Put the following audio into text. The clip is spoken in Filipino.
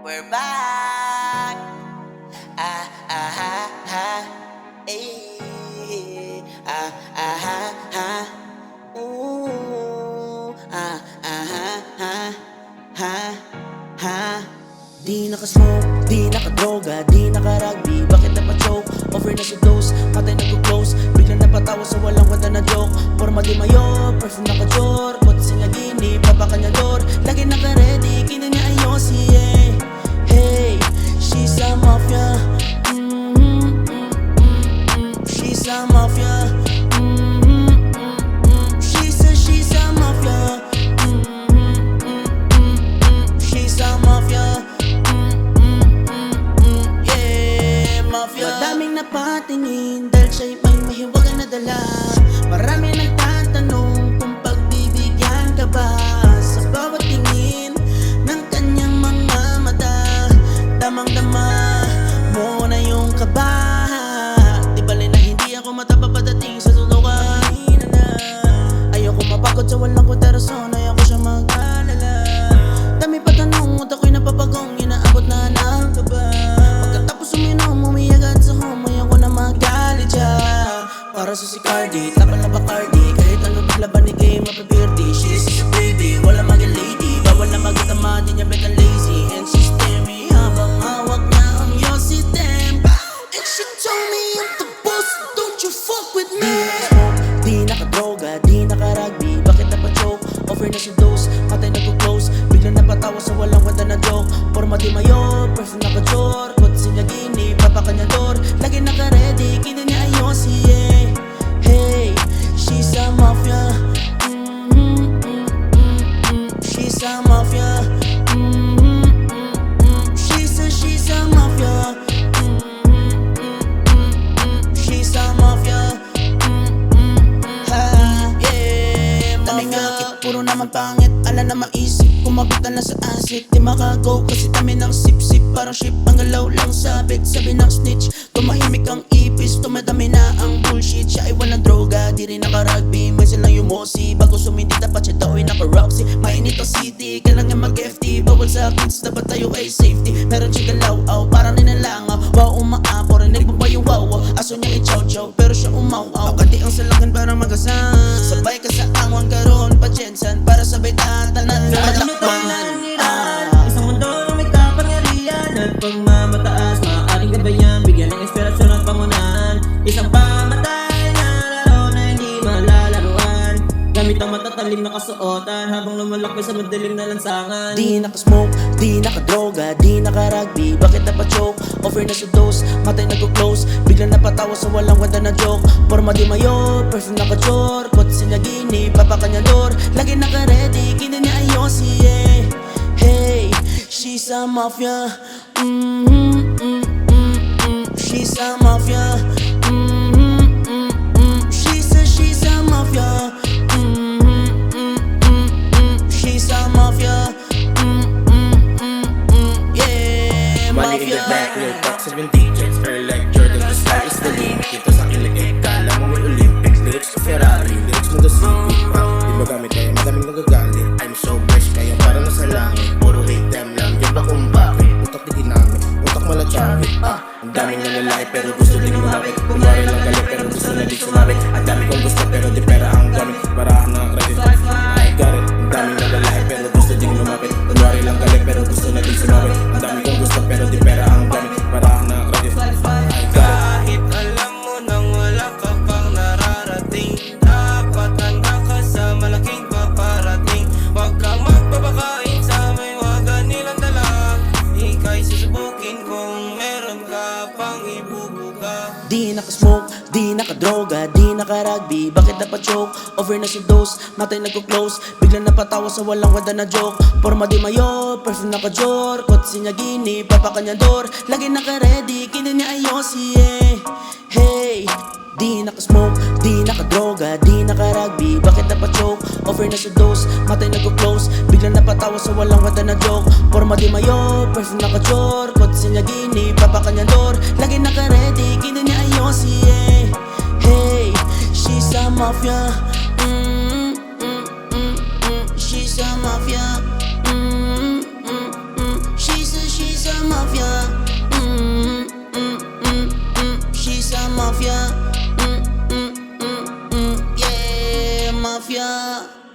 We're back. Ah, ah, ah, ah. Eh, ah, ah, ah, ah. Ooh, ah, ah, ah, ah. Ha, ha. Di nakasmoke, di nakadroga, di nakarugby. Bakit napachoke? Over na sa dose, matay nag-close. Biglang napatawa sa walang wala na joke. Forma di mayo, perfume naka-jor. Kot sinagini, papakanyador. Lagi naka-ready, kina niya ayosi, eh. Hey, she's a mafia. She's a mafia. She's a mafia. She's a mafia. Yeah, mafia. Madaming napatingin dahil siya'y may mahiwagang na dala. Marami nagtatanong kung pagbibigyan ka ba sa bawat tingin ng kanyang mga mata. Damang-dama mo na yung kaba. Di bali na hindi ako matapa padating sa tulukan. Ayoko mapagod sa walang kontrasyon, ayoko siya mag-alala. Dami pa tanong at ako'y napapagong, inaabot na ng kaba. Pagkatapos uminom, umiyagat sa home, ayoko na magalit siya. Para sa si Cardi, laban na Bacardi. Kahit ano naglaban ni game, mapapirdi. She is a baby, wala maging lady. Bawal na magitama, di niya beta lazy. And she stare me habang hawak niya ang Yossi Dem. And she told me I'm the boss, don't you fuck with me. Di nakadroga, di nakarugby. Bakit napachoke? Over na sa dose, matay nag-close. Biglang napatawa sa walang wala na joke. Forma di mayo, perfume naka-jor. Kot sinagini, papakanyador. Lagi naka-ready, kina niya ayosi, eh. Hey, she's a mafia. She's a mafia. She's a mafia. She's a mafia. Ha, yeah, daming ngakit, puro naman pangit. Ala na maisip, kumabutan na sa asik. Di makago kasi dami ng sip-sip. Parang ship, ang galaw lang sabit. Sabi ng snitch, tumahimik ang ipis. Tumadami na ang bullshit. Siya ay walang droga, di rin naka-rugby. May silang yumosi, bago sumindi dapat siya daw ay naka-roxy. Mainit ang city, kailangan mag-FT. Bawal sa kids, dapat tayo ay safety. Meron siya galaw-aw, parang ninalangaw. Wow, umaapo, rinig mo ba yung wow? Aso niya ay chow-chow, pero siya umaw-aw. Pagkati ang salakan para mag-asan. Sabay ka sa angwan karon, pa-jensan. Para sabay tatanan na matakpan. Isang mundo na may kapangyarihan at pagmamataas, maaaring gabayan, bigyan ng inspirasyon at pangunahan. Isang pamatay na laro na hindi malalaruan, gamit ang matatalim na kasuotan habang lumalakbay sa madilim na lansangan. Di nakasmoke, di nakadroga, di nakarugby. Bakit napachoke? Over na sa dose, matay nag-close. Biglang napatawa sa walang wala na joke. Forma di mayo, perfume naka-jor. Kot sinagini, papakanyador. Lagi naka-ready, kina niya ayosi, eh. Hey, she's a mafia. She's a mafia. She's a mafia. She's a mafia. Yeah, Money in the mafia. back, real talk 7 digits. Early like Jordan, the sky is the limit. Dito sa kilig, kala mo may Olympics. Lyrics ko Ferrari, lyrics mo the Civic. Di magamit kaya madaming nagagalit. I'm so blessed, kaya para nasa langit. Puro hate them lang, yun ba kung bakit? Utak di ginamit, utak malatsapit. Ang daming nalalaki pero gusto din lumapit. Kunwari lang galit pero gusto na di sumabit. Ang dami kong gusto pero di pera ang gamit. Parahan ng credit, I got it. Ang daming nalalaki pero gusto din lumapit. Kunwari lang galit pero gusto na di sumabit. Ang dami kong gusto pero di pera ang gamit. Parahan ng credit, I got it. Kahit alam mo nang wala ka pang nararating, dapat handa ka sa malaking paparating. Huwag kang magpapakain sa may waga nilang dala. Ika'y susubukin kung meron ka pang ibubuga. Di nakasmoke, di nakadroga, di nakarugby. Bakit napachoke? Over na sa dose, matay nag-close. Biglang napatawa sa walang wala na joke. Forma di mayo, perfume naka-jor. Kot sinagini, papakanyador. Lagi naka-ready, kina niya ayosi, eh. Hey, di nakasmoke, di nakadroga, di nakarugby. Bakit napachoke? Over na sa dose, matay nag-close. Biglang napatawa sa walang wala na joke. Forma di mayo, perfume naka-jor. Kot sinagini, papakanyador. Lagi naka-ready, kina niya ayosi, eh. Hey, she's a mafia. She's a mafia. She's she's a mafia. Yeah, mafia.